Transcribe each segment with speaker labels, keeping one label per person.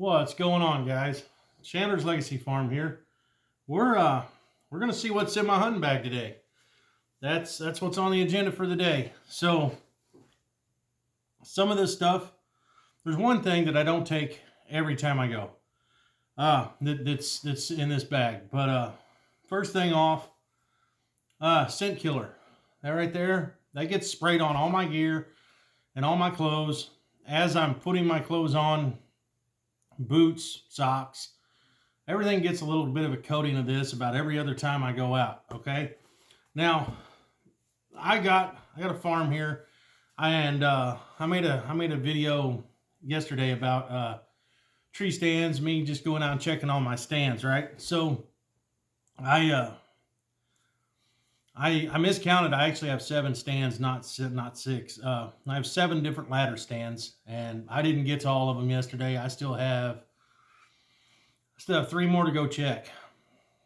Speaker 1: What's going on, guys? Chandler's Legacy Farm here. We're gonna see what's in my hunting bag today. That's what's on the agenda for the day. So some of this stuff, there's one thing that I don't take every time I go. That's in this bag. But first thing off, scent killer. That right there, that gets sprayed on all my gear and all my clothes as I'm putting my clothes on, boots, socks. Everything gets a little bit of a coating of this about every other time I go out. Okay. Now, I got a farm here, and I made a video yesterday about tree stands. Me just going out and checking all my stands, right? So I miscounted. I actually have 7 stands, not 6. I have 7 different ladder stands, and I didn't get to all of them yesterday. I still have 3 more to go check.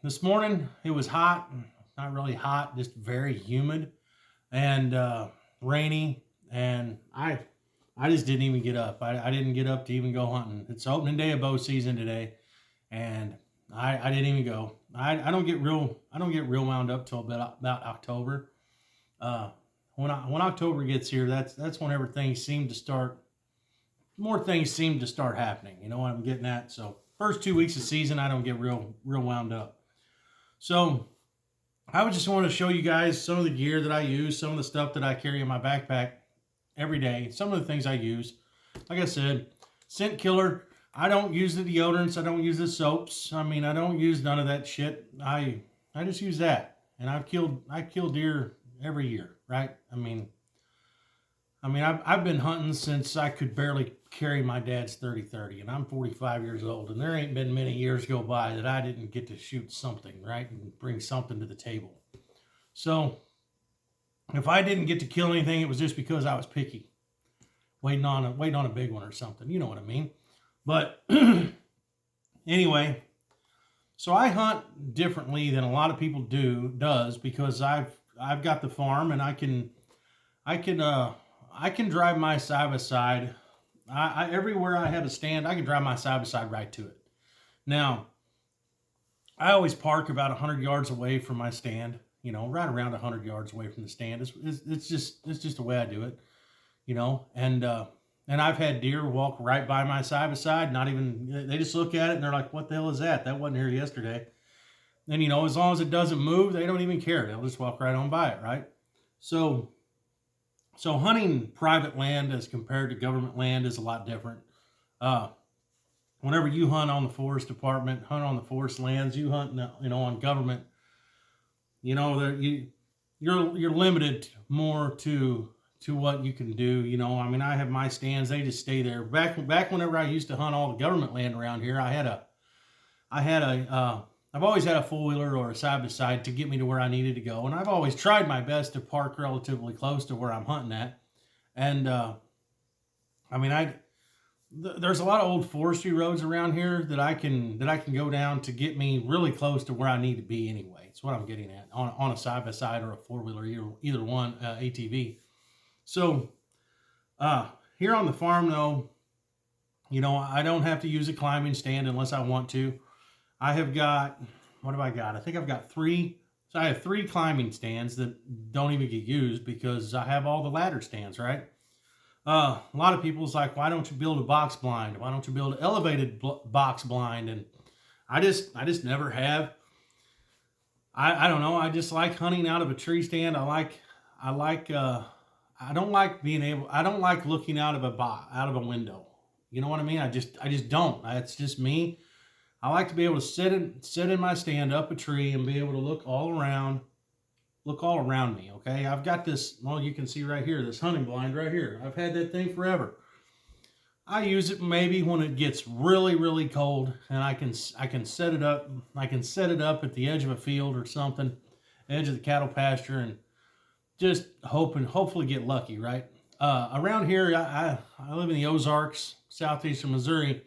Speaker 1: This morning it was hot, not really hot, just very humid and rainy, and I just didn't even get up. I didn't get up to even go hunting. It's opening day of bow season today, and I didn't even go. I don't get real wound up till about October. When October gets here, that's whenever more things seem to start happening. You know what I'm getting at? So first 2 weeks of season, I don't get real wound up. So I would just want to show you guys some of the gear that I use, some of the stuff that I carry in my backpack every day, some of the things I use. Like I said, scent killer. I don't use the deodorants. I don't use the soaps. I mean, I don't use none of that shit. I just use that. And I kill deer every year, right? I mean, I've been hunting since I could barely carry my dad's 30-30, and I'm 45 years old, and there ain't been many years go by that I didn't get to shoot something, right, and bring something to the table. So if I didn't get to kill anything, it was just because I was picky, waiting on a big one or something. You know what I mean? But anyway, so I hunt differently than a lot of people does because I've got the farm, and I can drive my side by side. Everywhere I have a stand, I can drive my side by side right to it. Now, I always park about 100 yards away from my stand. You know, right around 100 yards away from the stand. It's just the way I do it. You know, and I've had deer walk right by my side by side. Not even, they just look at it and they're like, "What the hell is that? That wasn't here yesterday." And you know, as long as it doesn't move, they don't even care. They'll just walk right on by it, right? So hunting private land as compared to government land is a lot different. Whenever you hunt on the forest department, hunt on the forest lands, you hunt, on government, you're limited more to what you can do. You know, I mean, I have my stands; they just stay there. Back whenever I used to hunt all the government land around here, I've always had a four-wheeler or a side-by-side to get me to where I needed to go. And I've always tried my best to park relatively close to where I'm hunting at. And, there's a lot of old forestry roads around here that I can go down to get me really close to where I need to be anyway. It's what I'm getting at on a side-by-side or a four-wheeler, either one, ATV. So, here on the farm, though, I don't have to use a climbing stand unless I want to. I have got, what have I got? I think I've got 3. So I have 3 climbing stands that don't even get used because I have all the ladder stands, right? A lot of people's like, why don't you build a box blind? Why don't you build an elevated box blind? And I just never have. I don't know. I just like hunting out of a tree stand. I don't like looking out of a window. You know what I mean? I just don't. That's just me. I like to be able to sit in my stand up a tree and be able to look all around me. Okay. I've got this, well, you can see right here, this hunting blind right here. I've had that thing forever. I use it maybe when it gets really, really cold, and I can set it up. I can set it up at the edge of a field or something, edge of the cattle pasture, and just hopefully get lucky, right? Around here, I live in the Ozarks, southeastern Missouri.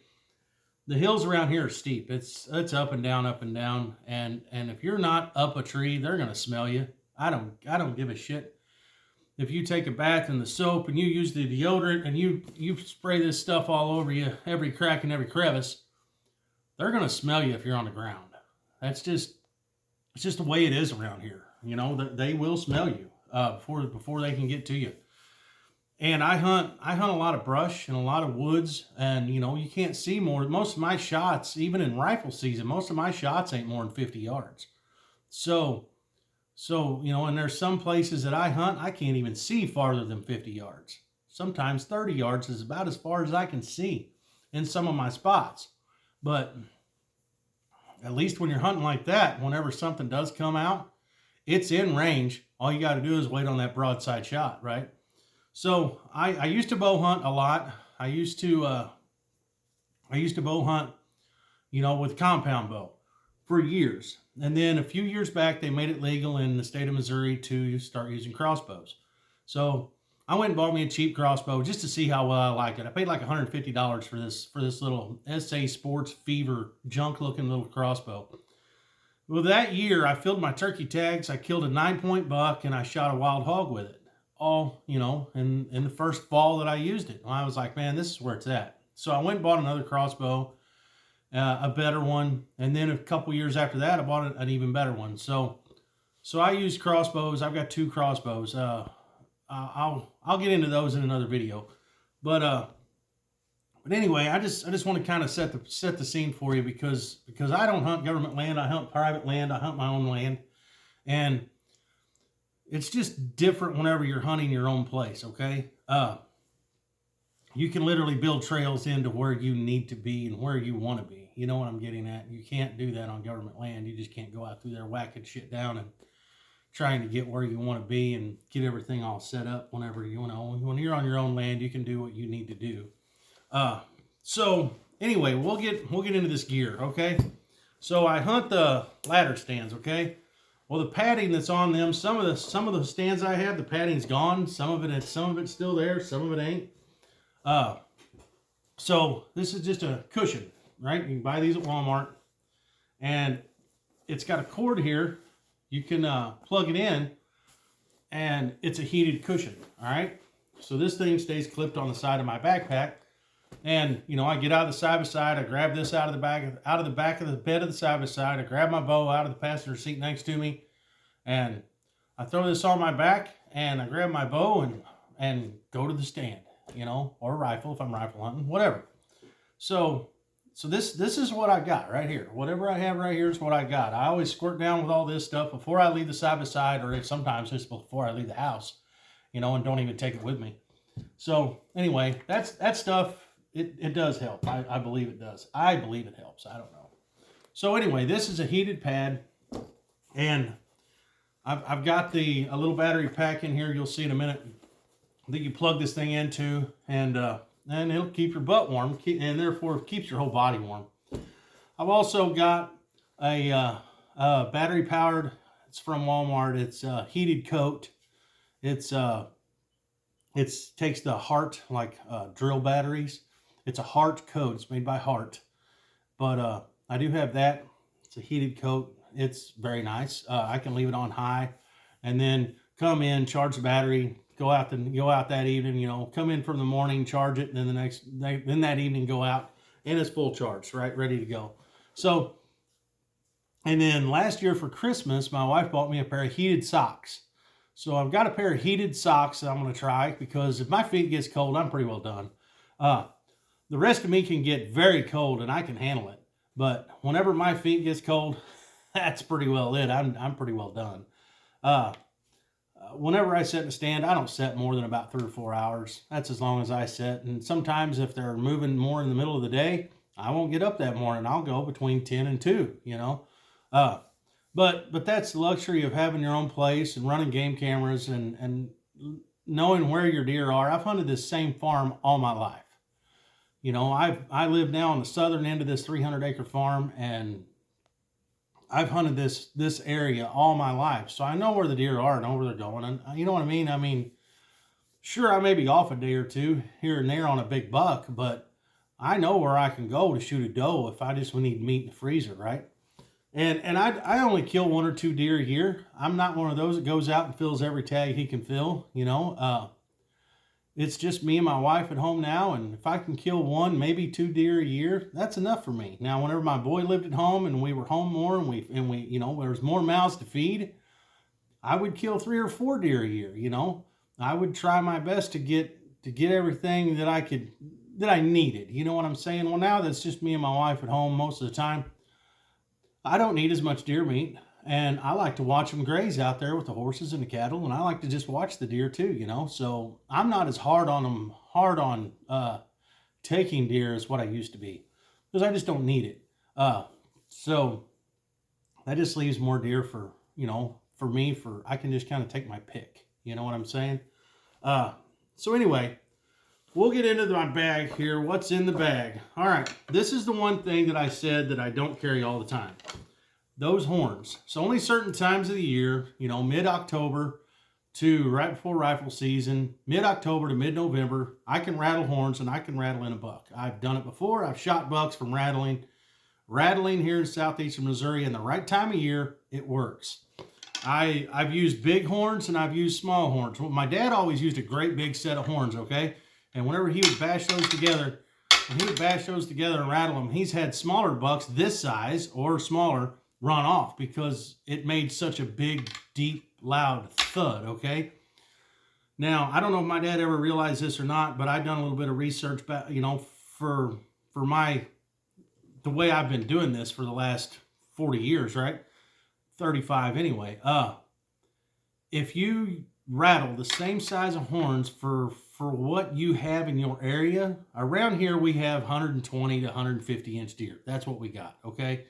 Speaker 1: The hills around here are steep. It's up and down, and if you're not up a tree, they're gonna smell you. I don't give a shit if you take a bath in the soap and you use the deodorant and you spray this stuff all over you, every crack and every crevice, they're going to smell you if you're on the ground. It's just the way it is around here. You know, they will smell you before they can get to you. And I hunt a lot of brush and a lot of woods, and you know, you can't see more. Most of my shots, even in rifle season, most of my shots ain't more than 50 yards. So you know, and there's some places that I hunt, I can't even see farther than 50 yards. Sometimes 30 yards is about as far as I can see in some of my spots. But at least when you're hunting like that, whenever something does come out, it's in range. All you got to do is wait on that broadside shot, right? So I used to bow hunt a lot. I used to bow hunt, you know, with compound bow for years. And then a few years back, they made it legal in the state of Missouri to start using crossbows. So I went and bought me a cheap crossbow just to see how well I liked it. I paid like $150 for this little SA Sports Fever junk looking little crossbow. Well, that year I filled my turkey tags. I killed a 9-point buck and I shot a wild hog with it. All, you know, in the first fall that I used it. I was like, man, this is where it's at. So I went and bought another crossbow, a better one. And then a couple years after that, I bought an even better one. So I use crossbows. I've got 2 crossbows. I'll get into those in another video. But anyway, I just want to kind of set the scene for you because I don't hunt government land. I hunt private land. I hunt my own land. And it's just different whenever you're hunting your own place, okay? You can literally build trails into where you need to be and where you want to be. You know what I'm getting at? You can't do that on government land. You just can't go out through there whacking shit down and trying to get where you want to be and get everything all set up whenever you want to. When you're on your own land, you can do what you need to do. So anyway, we'll get into this gear, okay? So I hunt the ladder stands, okay? Well, the padding that's on them, some of the stands I have, the padding's gone. Some of it's still there. Some of it ain't. So this is just a cushion, right? You can buy these at Walmart, and it's got a cord here. You can plug it in, and it's a heated cushion. All right. So this thing stays clipped on the side of my backpack, and you know, I get out of the side by side. I grab this out of the back of the bed of the side by side. I grab my bow out of the passenger seat next to me, and I throw this on my back, and I grab my bow and go to the stand, you know, or rifle if I'm rifle hunting, whatever. So this is what I got right here. Whatever I have right here is what I got. I always squirt down with all this stuff before I leave the side by side, or sometimes just before I leave the house, you know, and don't even take it with me. So anyway, that stuff. It does help. I believe it does. I believe it helps. I don't know. So anyway, this is a heated pad, and I've got a little battery pack in here. You'll see in a minute that you plug this thing into, and it'll keep your butt warm, and therefore keeps your whole body warm. I've also got a battery powered. It's from Walmart. It's a heated coat. It takes the Hart drill batteries. It's a Hart coat. It's made by Hart. But I do have that. It's a heated coat. It's very nice. I can leave it on high and then come in, charge the battery, go out that evening, you know, come in from the morning, charge it, and then that evening go out, and it's full charge, right? Ready to go. So, and then last year for Christmas, my wife bought me a pair of heated socks. So I've got a pair of heated socks that I'm going to try, because if my feet gets cold, I'm pretty well done. The rest of me can get very cold and I can handle it. But whenever my feet gets cold, that's pretty well it. I'm pretty well done. Whenever I set in a stand, I don't set more than about 3 or 4 hours. That's as long as I set. And sometimes if they're moving more in the middle of the day, I won't get up that morning. I'll go between 10 and 2, you know. But that's the luxury of having your own place and running game cameras and knowing where your deer are. I've hunted this same farm all my life. You know, I live now on the southern end of this 300-acre farm, and I've hunted this area all my life. So I know where the deer are and know where they're going. And you know what I mean? I mean, sure, I may be off a day or two here and there on a big buck, but I know where I can go to shoot a doe if I just need meat in the freezer, right? And I only kill 1 or 2 deer a year. I'm not one of those that goes out and fills every tag he can fill, you know. It's just me and my wife at home now, and if I can kill 1, maybe 2 deer a year, that's enough for me. Now, whenever my boy lived at home and we were home more, and we you know, there was more mouths to feed, I would kill 3 or 4 deer a year. You know, I would try my best to get everything that I needed. You know what I'm saying? Well, now that's just me and my wife at home most of the time. I don't need as much deer meat, and I like to watch them graze out there with the horses and the cattle, and I like to just watch the deer too, you know. So I'm not as hard on taking deer as what I used to be, because I just don't need it. So that just leaves more deer for, you know, for me, for I can just kind of take my pick. You know what I'm saying? So anyway, we'll get into my bag here. What's in the bag? All right, this is the one thing that I said that I don't carry all the time. Those horns. So only certain times of the year, you know, mid-October to right before rifle season, mid-October to mid-November, I can rattle horns and I can rattle in a buck. I've done it before. I've shot bucks from rattling. Rattling here in southeastern Missouri in the right time of year, it works. I've used big horns and I've used small horns. Well, my dad always used a great big set of horns, okay? And whenever he would bash those together, and rattle them, he's had smaller bucks this size or smaller run off because it made such a big, deep, loud thud, okay? Now, I don't know if my dad ever realized this or not, but I've done a little bit of research, you know, for the way I've been doing this for the last 40 years, right? 35 anyway. If you rattle the same size of horns for what you have in your area, around here we have 120 to 150 inch deer. That's what we got, okay?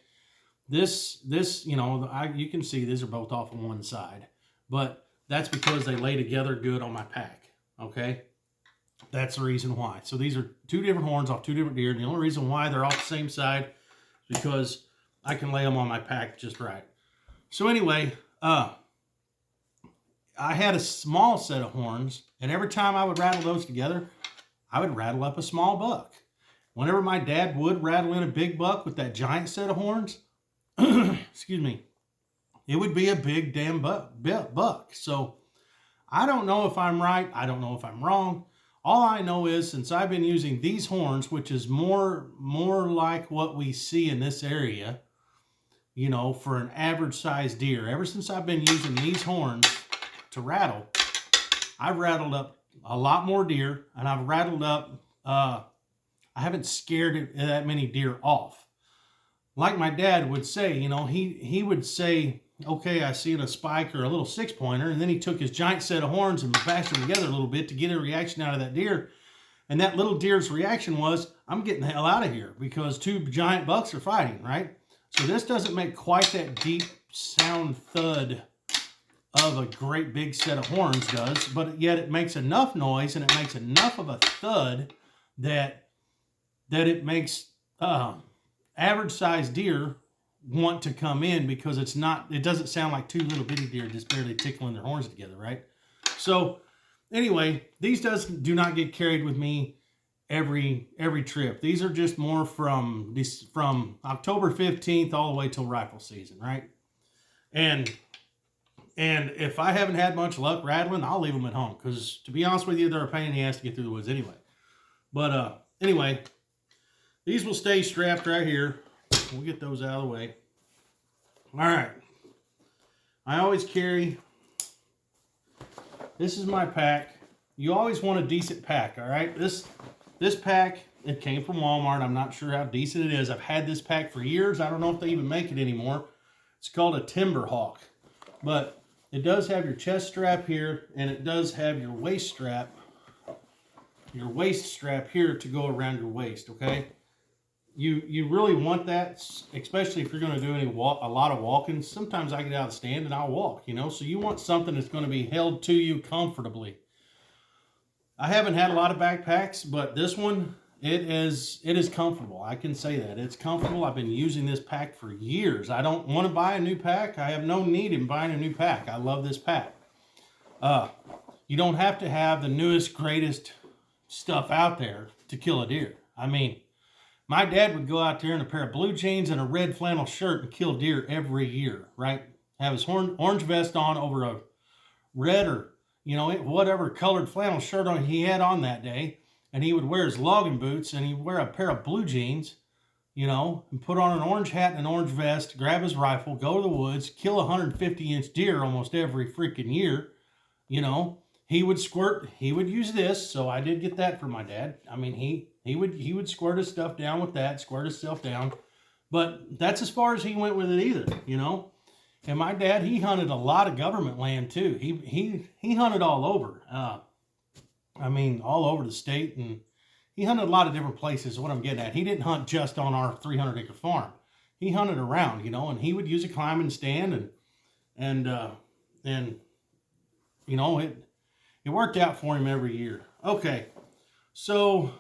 Speaker 1: This you know, you can see these are both off on one side, but that's because they lay together good on my pack, okay? That's the reason why. So these are 2 different horns off 2 different deer. And the only reason why they're off the same side is because I can lay them on my pack just right. So anyway, I had a small set of horns, and every time I would rattle those together, I would rattle up a small buck. Whenever my dad would rattle in a big buck with that giant set of horns, excuse me, it would be a big damn buck. So I don't know if I'm right. I don't know if I'm wrong. All I know is, since I've been using these horns, which is more like what we see in this area, you know, for an average sized deer, ever since I've been using these horns to rattle, I've rattled up a lot more deer, and I've rattled up, I haven't scared that many deer off. Like my dad would say, you know, he would say, okay, I see a spike or a little 6-pointer, and then he took his giant set of horns and bashed them together a little bit to get a reaction out of that deer. And that little deer's reaction was, I'm getting the hell out of here because 2 giant bucks are fighting, right? So this doesn't make quite that deep sound thud of a great big set of horns does, but yet it makes enough noise and it makes enough of a thud that it makes average sized deer want to come in, because it doesn't sound like 2 little bitty deer just barely tickling their horns together, right? So anyway, these do not get carried with me every trip. These are just more from October 15th all the way till rifle season, right? And if I haven't had much luck rattling, I'll leave them at home, because to be honest with you, they're a pain in the ass to get through the woods anyway. But anyway, these will stay strapped right here. We'll get those out of the way. All right. I always carry, this is my pack. You always want a decent pack, all right? This pack, it came from Walmart. I'm not sure how decent it is. I've had this pack for years. I don't know if they even make it anymore. It's called a Timberhawk. But it does have your chest strap here, and it does have your waist strap here to go around your waist, okay? You really want that, especially if you're going to do a lot of walking. Sometimes I get out of the stand and I'll walk, you know, so you want something that's going to be held to you comfortably. I haven't had a lot of backpacks, but this one, it is comfortable. I can say that. It's comfortable. I've been using this pack for years. I don't want to buy a new pack. I have no need in buying a new pack. I love this pack. You don't have to have the newest, greatest stuff out there to kill a deer. I mean, My dad would go out there in a pair of blue jeans and a red flannel shirt and kill deer every year, right? Have his orange vest on over a red or, whatever colored flannel shirt on he had on that day. And he would wear his logging boots and he'd wear a pair of blue jeans, and put on an orange hat and an orange vest, grab his rifle, go to the woods, kill a 150-inch deer almost every freaking year. He would squirt, he would use this, so I did get that from my dad. I mean, he would squirt his stuff down with that, squirt himself down. But that's as far as he went with it either. And my dad, he hunted a lot of government land too. He hunted all over. All over the state, and he hunted a lot of different places. Is what I'm getting at. He didn't hunt just on our 300-acre farm. He hunted around, and he would use a climbing stand, and it worked out for him every year. Okay, so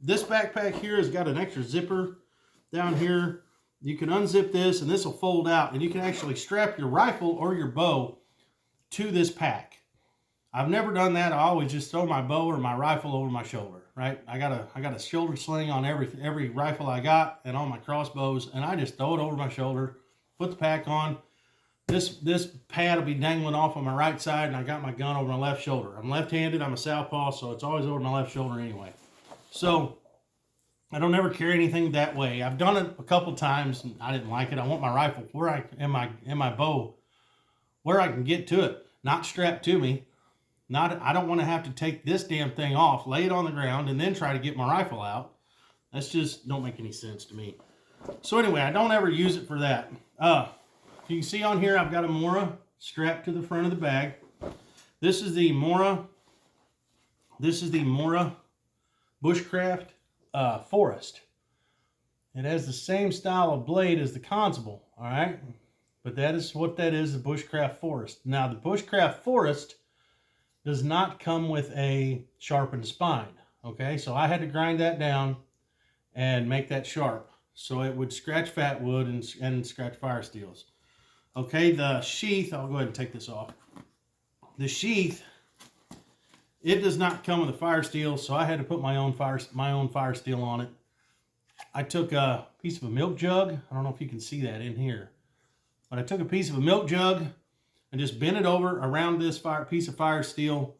Speaker 1: this backpack here has got an extra zipper down here. You can unzip this, and this will fold out, and you can actually strap your rifle or your bow to this pack. I've never done that. I always just throw my bow or my rifle over my shoulder, right? I got a shoulder sling on every rifle I got and on my crossbows, and I just throw it over my shoulder, put the pack on. This pad will be dangling off on my right side, and I got my gun over my left shoulder. I'm left-handed. I'm a southpaw, so it's always over my left shoulder anyway. So I don't ever carry anything that way. I've done it a couple times, and I didn't like it. I want my rifle and my bow where I can get to it, not strapped to me. I don't want to have to take this damn thing off, lay it on the ground, and then try to get my rifle out. That's just don't make any sense to me. So anyway, I don't ever use it for that. You can see on here, I've got a Mora strapped to the front of the bag. This is the Mora Bushcraft Forest. It has the same style of blade as the Constable, all right? But that is what that is, the Bushcraft Forest. Now, the Bushcraft Forest does not come with a sharpened spine, okay? So I had to grind that down and make that sharp so it would scratch fat wood and scratch fire steels. Okay, the sheath, I'll go ahead and take this off. The sheath, it does not come with a fire steel, so I had to put my own fire steel on it. I took a piece of a milk jug. I don't know if you can see that in here, but I took a piece of a milk jug and just bent it over around this piece of fire steel,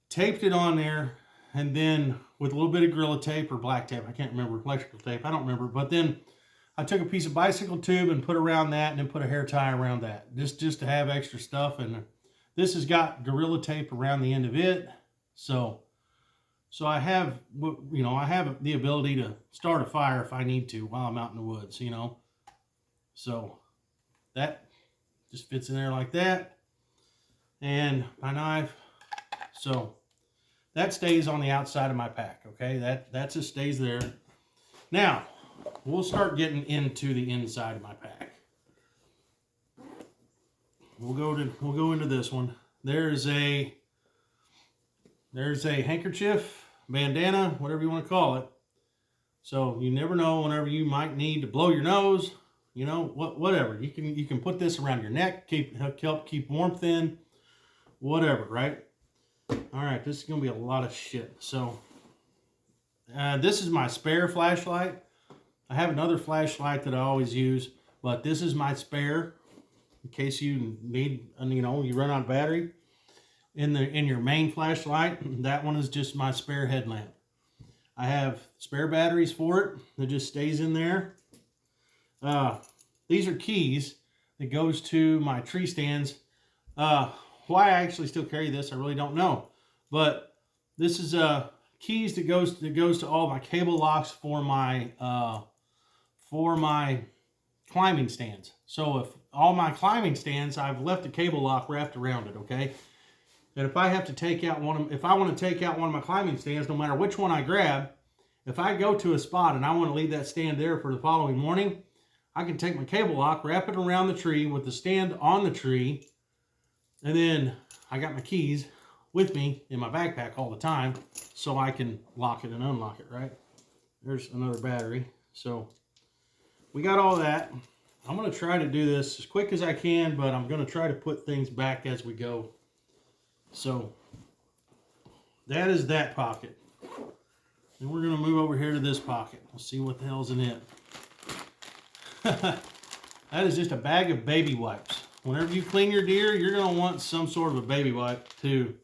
Speaker 1: taped it on there, and then with a little bit of Gorilla Tape or black tape, I can't remember, electrical tape, I don't remember, but then I took a piece of bicycle tube and put around that and then put a hair tie around that, just to have extra stuff. And this has got Gorilla Tape around the end of it. So I have, I have the ability to start a fire if I need to while I'm out in the woods, So that just fits in there like that. And my knife. So that stays on the outside of my pack, okay? That just stays there. Now, we'll start getting into the inside of my pack. We'll go into this one. There's a handkerchief, bandana, whatever you want to call it. So you never know whenever you might need to blow your nose, whatever. You can put this around your neck, help keep warmth in, whatever, right? All right, this is gonna be a lot of shit. So this is my spare flashlight. I have another flashlight that I always use, but this is my spare in case you need, you run out of battery in your main flashlight. That one is just my spare headlamp. I have spare batteries for it that just stays in there. These are keys that goes to my tree stands. Why I actually still carry this, I really don't know, but this is keys that goes to all my cable locks for my climbing stands. So if all my climbing stands, I've left a cable lock wrapped around it, okay? And if I have to take out if I want to take out one of my climbing stands, no matter which one I grab, if I go to a spot and I want to leave that stand there for the following morning, I can take my cable lock, wrap it around the tree with the stand on the tree, and then I got my keys with me in my backpack all the time so I can lock it and unlock it, right? There's another battery. So we got all that. I'm going to try to do this as quick as I can, but I'm going to try to put things back as we go. So that is that pocket. And we're going to move over here to this pocket. We'll see what the hell's in it. That is just a bag of baby wipes. Whenever you clean your deer, you're going to want some sort of a baby wipe to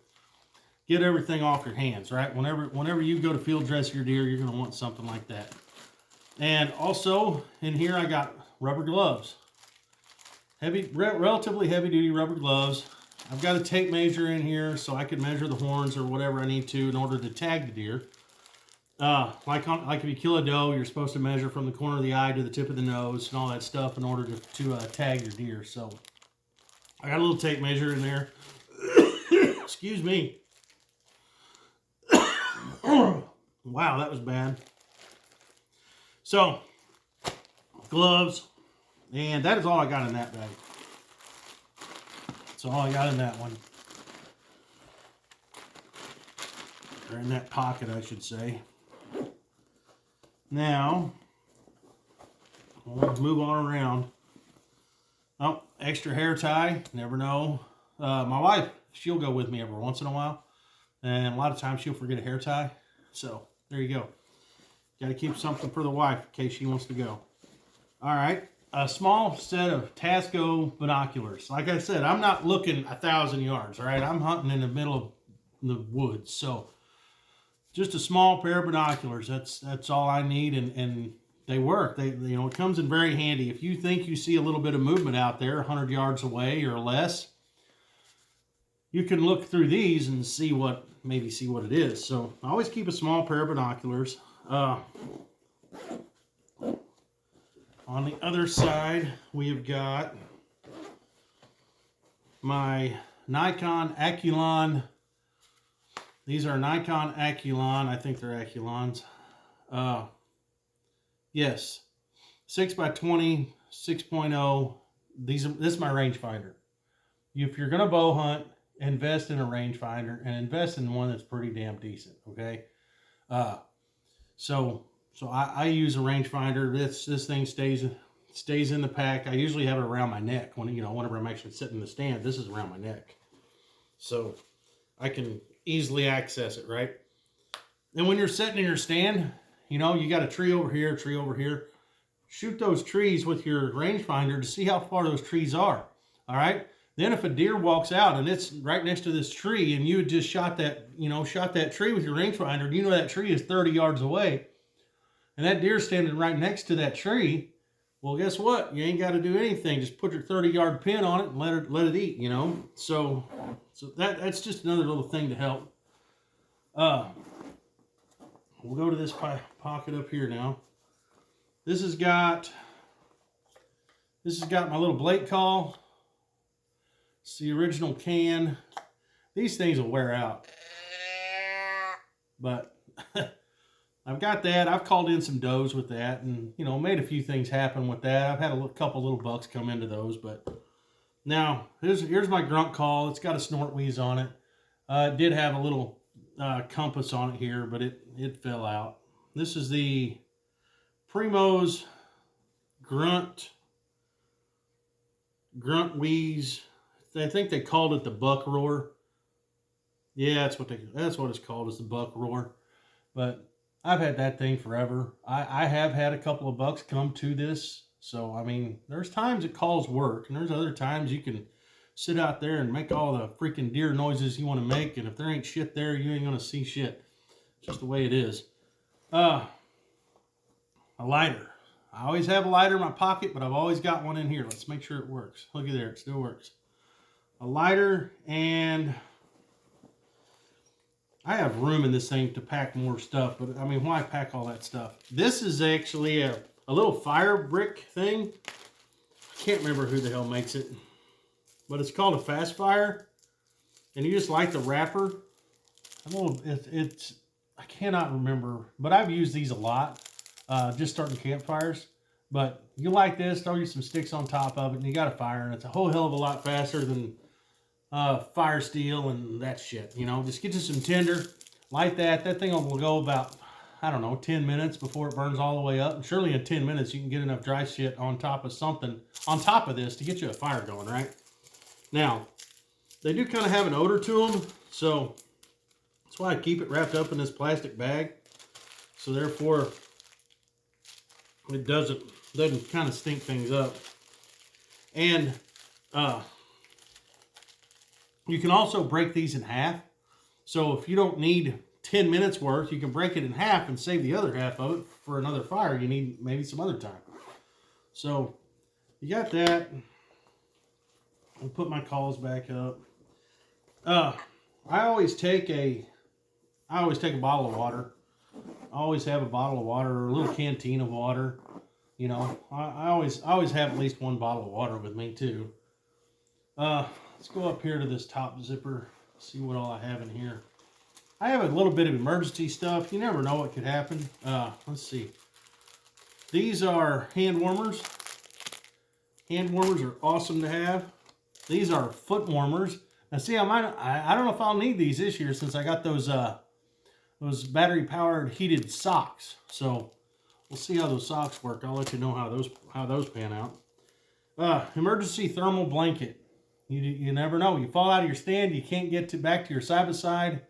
Speaker 1: get everything off your hands, right? Whenever you go to field dress your deer, you're going to want something like that. And also, in here I got rubber gloves. Relatively heavy-duty rubber gloves. I've got a tape measure in here so I can measure the horns or whatever I need to in order to tag the deer. Like if you kill a doe, you're supposed to measure from the corner of the eye to the tip of the nose and all that stuff in order to tag your deer. So I got a little tape measure in there. Excuse me. Wow, that was bad. So, gloves, and that is all I got in that bag. That's all I got in that one. Or in that pocket, I should say. Now, we'll move on around. Oh, extra hair tie, never know. My wife, she'll go with me every once in a while. And a lot of times she'll forget a hair tie. So, there you go. Got to keep something for the wife in case she wants to go. All right. A small set of Tasco binoculars. Like I said, I'm not looking 1,000 yards, all right? I'm hunting in the middle of the woods. So, just a small pair of binoculars. That's all I need, and they work. It comes in very handy. If you think you see a little bit of movement out there 100 yards away or less, you can look through these and see what it is. So I always keep a small pair of binoculars. On the other side, we have got my Nikon Aculon. These are Nikon Aculon. I think they're Aculons. Yes. 6x20, 6.0. This is my rangefinder. If you're going to bow hunt, invest in a rangefinder and invest in one that's pretty damn decent, okay? So I use a rangefinder. This thing stays in the pack. I usually have it around my neck whenever I'm actually sitting in the stand. This is around my neck. So I can easily access it, right? And when you're sitting in your stand, you got a tree over here, a tree over here. Shoot those trees with your rangefinder to see how far those trees are, all right? Then if a deer walks out and it's right next to this tree and you just shot that tree with your rangefinder, that tree is 30 yards away, and that deer's standing right next to that tree, well, guess what? You ain't got to do anything. Just put your 30-yard pin on it and let it eat, So that's just another little thing to help. We'll go to this pocket up here now. This has got my little Blake call. It's the original can. These things will wear out. But I've got that. I've called in some does with that and, made a few things happen with that. I've had a couple little bucks come into those. But now, here's my grunt call. It's got a snort wheeze on it. It did have a little compass on it here, but it fell out. This is the Primo's grunt wheeze. I think they called it the buck roar. Yeah, that's what it's called, is the buck roar. But I've had that thing forever. I have had a couple of bucks come to this. So, I mean, there's times it calls work, and there's other times you can sit out there and make all the freaking deer noises you want to make, and if there ain't shit there, you ain't going to see shit. It's just the way it is. A lighter. I always have a lighter in my pocket, but I've always got one in here. Let's make sure it works. Look at there, it still works. A lighter, and I have room in this thing to pack more stuff, but I mean, why pack all that stuff? This is actually a little fire brick thing. I can't remember who the hell makes it, but it's called a Fast Fire, and you just light the wrapper. I cannot remember, but I've used these a lot, just starting campfires. But you light this, throw you some sticks on top of it, and you got a fire, and it's a whole hell of a lot faster than fire steel and that shit. Just get you some tinder, light that. That thing will go about, 10 minutes before it burns all the way up. And surely in 10 minutes you can get enough dry shit on top of something, on top of this, to get you a fire going, right? Now, they do kind of have an odor to them, so that's why I keep it wrapped up in this plastic bag. So therefore, it doesn't kind of stink things up. And you can also break these in half. So if you don't need 10 minutes worth, you can break it in half and save the other half of it for another fire you need maybe some other time. So you got that. I'll put my calls back up. I always take a bottle of water. I always have a bottle of water or a little canteen of water. You know, I always have at least one bottle of water with me too. Let's go up here to this top zipper, see what all I have in here. I have a little bit of emergency stuff. You never know what could happen. Let's see. These are hand warmers. Hand warmers are awesome to have. These are foot warmers. Now see, I don't know if I'll need these this year since I got those battery powered heated socks. So we'll see how those socks work. I'll let you know how those pan out. Emergency thermal blanket. You never know. You fall out of your stand, you can't get back to your side by side.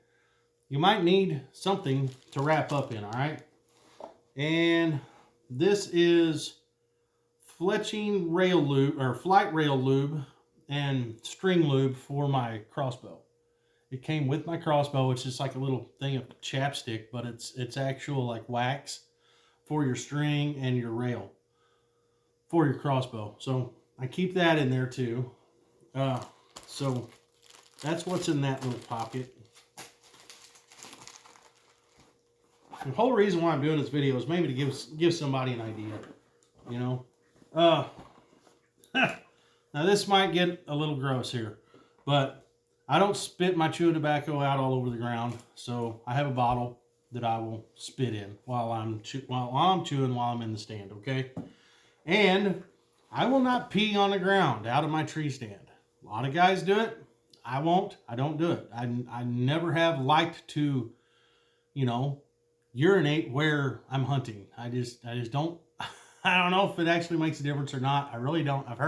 Speaker 1: You might need something to wrap up in, all right? And this is fletching rail lube or flight rail lube and string lube for my crossbow. It came with my crossbow. It's just like a little thing of chapstick, but it's actual like wax for your string and your rail for your crossbow. So I keep that in there too. So that's what's in that little pocket. The whole reason why I'm doing this video is maybe to give somebody an idea, you know. Now this might get a little gross here, but I don't spit my chewing tobacco out all over the ground. So I have a bottle that I will spit in while I'm chewing while I'm in the stand, okay? And I will not pee on the ground out of my tree stand. A lot of guys do it. I won't. I don't do it. I never have liked to, you know, urinate where I'm hunting. I just don't. I don't know if it actually makes a difference or not. I really don't. I've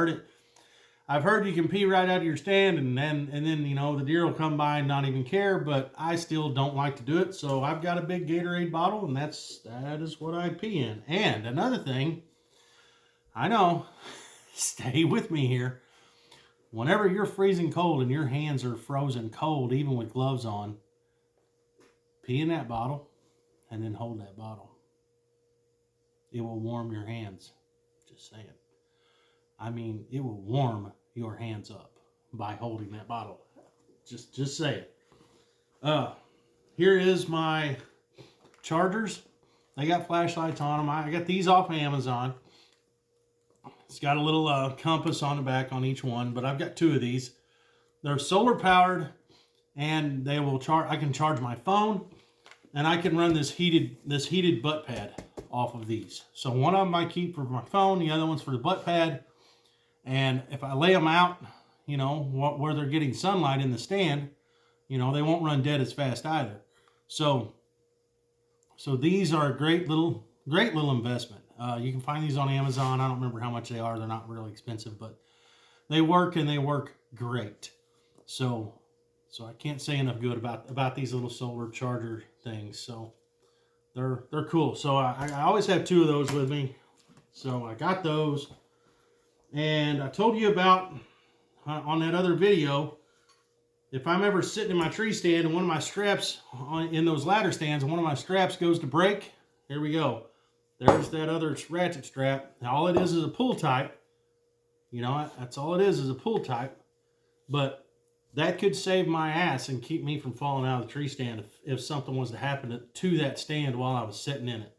Speaker 1: heard you can pee right out of your stand and then you know the deer will come by and not even care, but I still don't like to do it. So I've got a big Gatorade bottle and that is what I pee in. And another thing, I know, stay with me here. Whenever you're freezing cold and your hands are frozen cold, even with gloves on, pee in that bottle and then hold that bottle. It will warm your hands. Just saying. I mean, it will warm your hands up by holding that bottle. Just say it. Here is my chargers. They got flashlights on them. I got these off Amazon. It's got a little compass on the back on each one, but I've got two of these. They're solar powered, and they will charge. I can charge my phone, and I can run this heated butt pad off of these. So one of them I keep for my phone, the other one's for the butt pad. And if I lay them out, you know, where they're getting sunlight in the stand, you know, they won't run dead as fast either. So these are a great little investment. You can find these on Amazon. I don't remember how much they are. They're not really expensive, but they work and they work great. So I can't say enough good about these little solar charger things. So they're cool. So I always have two of those with me. So I got those. And I told you about, on that other video, if I'm ever sitting in my tree stand and one of my straps, in those ladder stands, and one of my straps goes to break, here we go. There's that other ratchet strap. Now all it is a pull type. You know, that's all it is a pull type. But that could save my ass and keep me from falling out of the tree stand if something was to happen to that stand while I was sitting in it.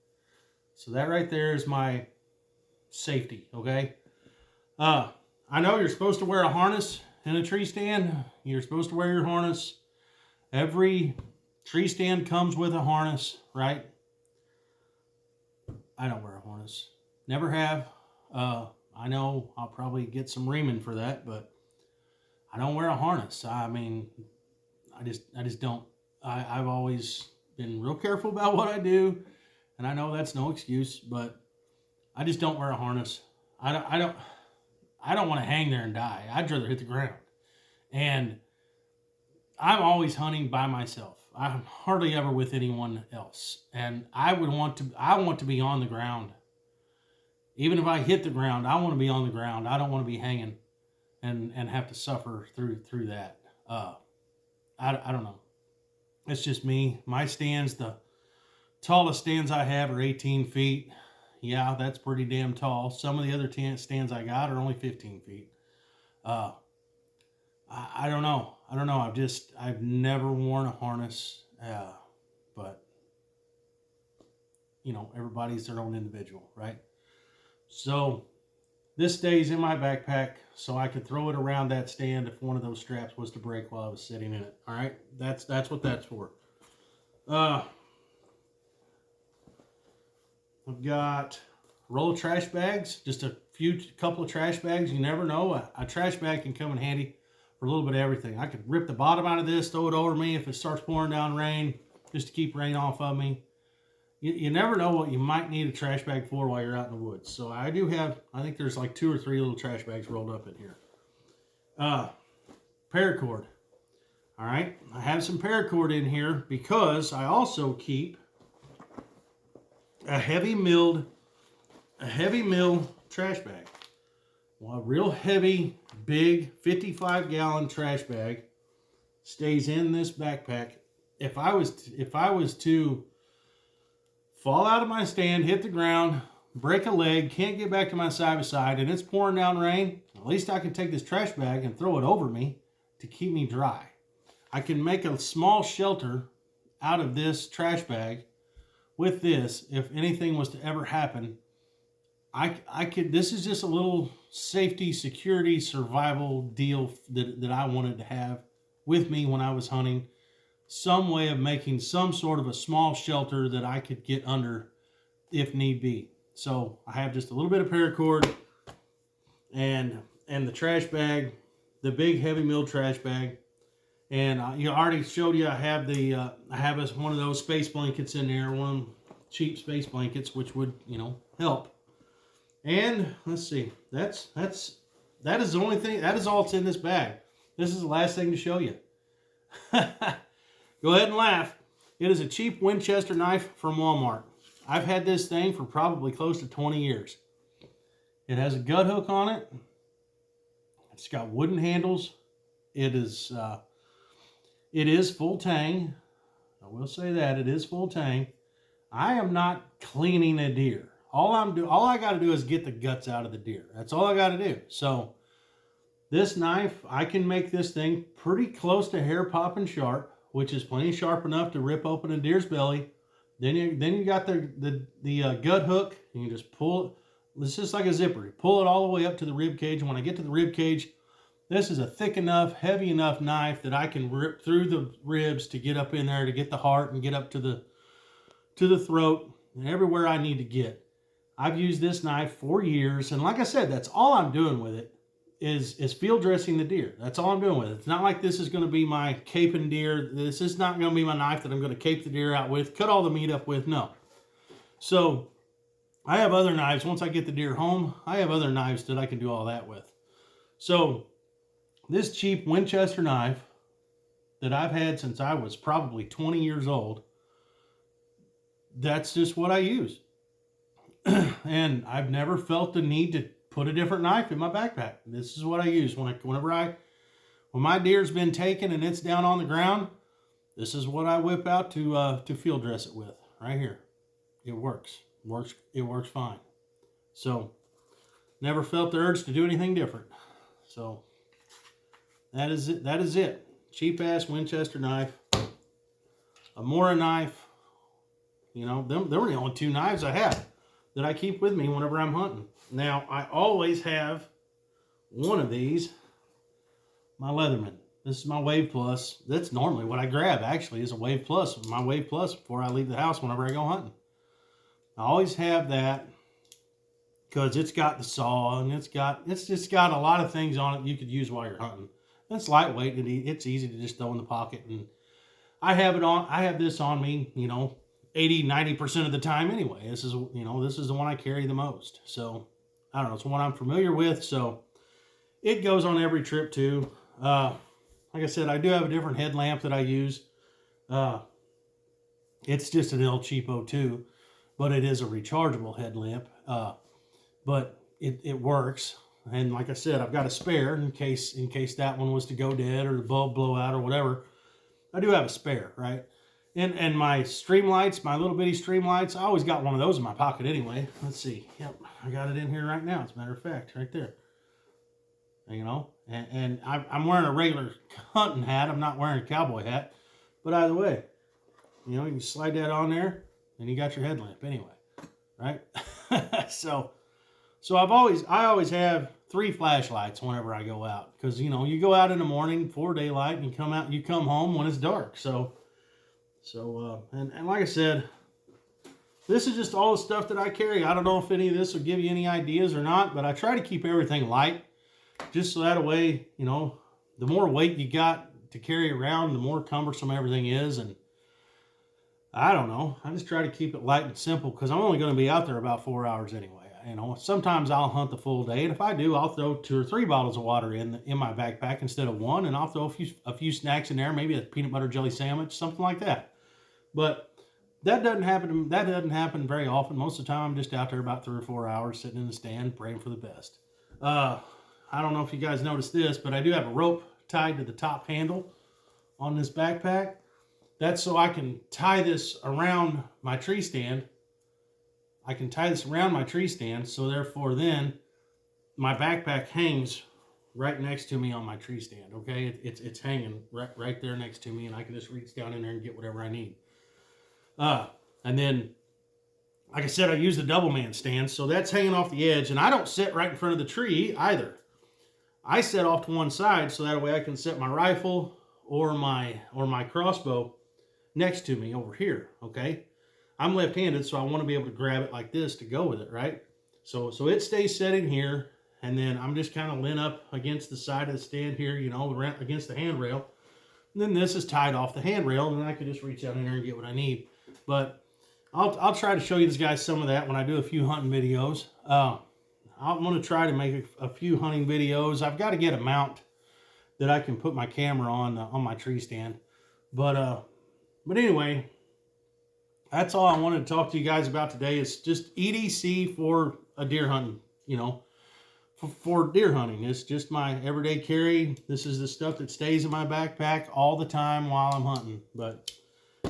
Speaker 1: So that right there is my safety, okay? I know you're supposed to wear a harness in a tree stand. You're supposed to wear your harness. Every tree stand comes with a harness, right? I don't wear a harness. Never have. I know I'll probably get some reaming for that, but I don't wear a harness. I mean, I just don't. I've always been real careful about what I do, and I know that's no excuse, but I just don't wear a harness. I don't want to hang there and die. I'd rather hit the ground. And I'm always hunting by myself. I'm hardly ever with anyone else. And I want to be on the ground. Even if I hit the ground, I want to be on the ground. I don't want to be hanging and have to suffer through that. I don't know. It's just me. My stands, the tallest stands I have are 18 feet. Yeah, that's pretty damn tall. Some of the other stands I got are only 15 feet. I don't know. I don't know. I've never worn a harness. But, you know, everybody's their own individual, right? So this stays in my backpack so I could throw it around that stand if one of those straps was to break while I was sitting in it. All right, that's what that's for. I've got a roll of trash bags, just a couple of trash bags. You never know. A trash bag can come in handy for a little bit of everything. I could rip the bottom out of this, throw it over me if it starts pouring down rain, just to keep rain off of me. You never know what you might need a trash bag for while you're out in the woods. So I do have, I think there's like 2 or 3 little trash bags rolled up in here. Paracord. All right, I have some paracord in here because I also keep a heavy mill trash bag. Well, a real heavy, big 55-gallon trash bag stays in this backpack. If I was to fall out of my stand, hit the ground, break a leg, can't get back to my side by side, and it's pouring down rain, at least I can take this trash bag and throw it over me to keep me dry. I can make a small shelter out of this trash bag with this. If anything was to ever happen, I could, this is just a little safety, security, survival deal that I wanted to have with me when I was hunting. Some way of making some sort of a small shelter that I could get under if need be. So I have just a little bit of paracord and the trash bag, the big heavy mill trash bag. And I already showed you I have one of those space blankets in there, one cheap space blankets, which would, you know, help. And let's see, that is the only thing, that is all that's in this bag. This is the last thing to show you. Go ahead and laugh. It is a cheap Winchester knife from Walmart. I've had this thing for probably close to 20 years. It has a gut hook on it. It's got wooden handles. It is full tang. I will say that it is full tang. I am not cleaning a deer. All I got to do is get the guts out of the deer. That's all I got to do. So this knife, I can make this thing pretty close to hair popping sharp, which is plenty sharp enough to rip open a deer's belly. Then you got the gut hook. You can just pull it. It's just like a zipper. You pull it all the way up to the rib cage. And when I get to the rib cage, this is a thick enough, heavy enough knife that I can rip through the ribs to get up in there, to get the heart and get up to the throat and everywhere I need to get. I've used this knife for years, and like I said, that's all I'm doing with it is field dressing the deer. That's all I'm doing with it. It's not like this is going to be my caping deer. This is not going to be my knife that I'm going to cape the deer out with, cut all the meat up with. No. So I have other knives. Once I get the deer home, I have other knives that I can do all that with. So this cheap Winchester knife that I've had since I was probably 20 years old, that's just what I use. And I've never felt the need to put a different knife in my backpack. This is what I use when my deer's been taken and it's down on the ground. This is what I whip out to field dress it with, right here. It works. It works fine. So never felt the urge to do anything different. So that is it. That is it. Cheap ass Winchester knife, a Mora knife. You know, them were the only 2 knives I have that I keep with me whenever I'm hunting. Now, I always have one of these, my Leatherman. This is my Wave Plus. That's normally what I grab, actually, is a Wave Plus. My Wave Plus before I leave the house whenever I go hunting. I always have that because it's got the saw and it's just got a lot of things on it you could use while you're hunting. It's lightweight and it's easy to just throw in the pocket. And I have this on me, you know, 80-90% of the time anyway. This is the one I carry the most. So I don't know, it's one I'm familiar with, so it goes on every trip too. Like I said, I do have a different headlamp that I use. It's just an El Cheapo too, but it is a rechargeable headlamp. But it works. And like I said, I've got a spare in case that one was to go dead or the bulb blow out or whatever. I do have a spare, right? And my stream lights, my little bitty stream lights, I always got one of those in my pocket anyway. Let's see. Yep, I got it in here right now, as a matter of fact, right there. You know, and I'm wearing a regular hunting hat. I'm not wearing a cowboy hat. But either way, you know, you can slide that on there and you got your headlamp anyway, right? So I always have 3 flashlights whenever I go out, because you know, you go out in the morning for daylight and you come home when it's dark. And like I said, this is just all the stuff that I carry. I don't know if any of this will give you any ideas or not, but I try to keep everything light, just so that way, you know, the more weight you got to carry around, the more cumbersome everything is. And I don't know, I just try to keep it light and simple, because I'm only going to be out there about 4 hours anyway. You know, sometimes I'll hunt the full day, and if I do, I'll throw 2 or 3 bottles of water in my backpack instead of 1, and I'll throw a few snacks in there, maybe a peanut butter jelly sandwich, something like that. But that doesn't happen very often. Most of the time, I'm just out there about 3 or 4 hours, sitting in the stand, praying for the best. I don't know if you guys noticed this, but I do have a rope tied to the top handle on this backpack. That's so I can tie this around my tree stand. So therefore then my backpack hangs right next to me on my tree stand, okay? It's hanging right there next to me, and I can just reach down in there and get whatever I need. And then, like I said, I use the double man stand, so that's hanging off the edge, and I don't sit right in front of the tree either. I sit off to one side, so that way I can set my rifle or my crossbow next to me over here, okay? I'm left-handed, so I want to be able to grab it like this to go with it, right? So it stays set in here, and then I'm just kind of leaning up against the side of the stand here, you know, against the handrail. And then this is tied off the handrail, and then I can just reach out in there and get what I need. But I'll try to show you guys some of that when I do a few hunting videos. I'm going to try to make a few hunting videos. I've got to get a mount that I can put my camera on my tree stand. But anyway, that's all I wanted to talk to you guys about today, is just EDC for a deer hunting, you know, for deer hunting. It's just my everyday carry. This is the stuff that stays in my backpack all the time while I'm hunting. But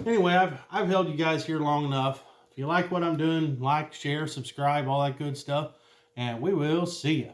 Speaker 1: anyway, I've held you guys here long enough. If you like what I'm doing, like, share, subscribe, all that good stuff. And we will see you.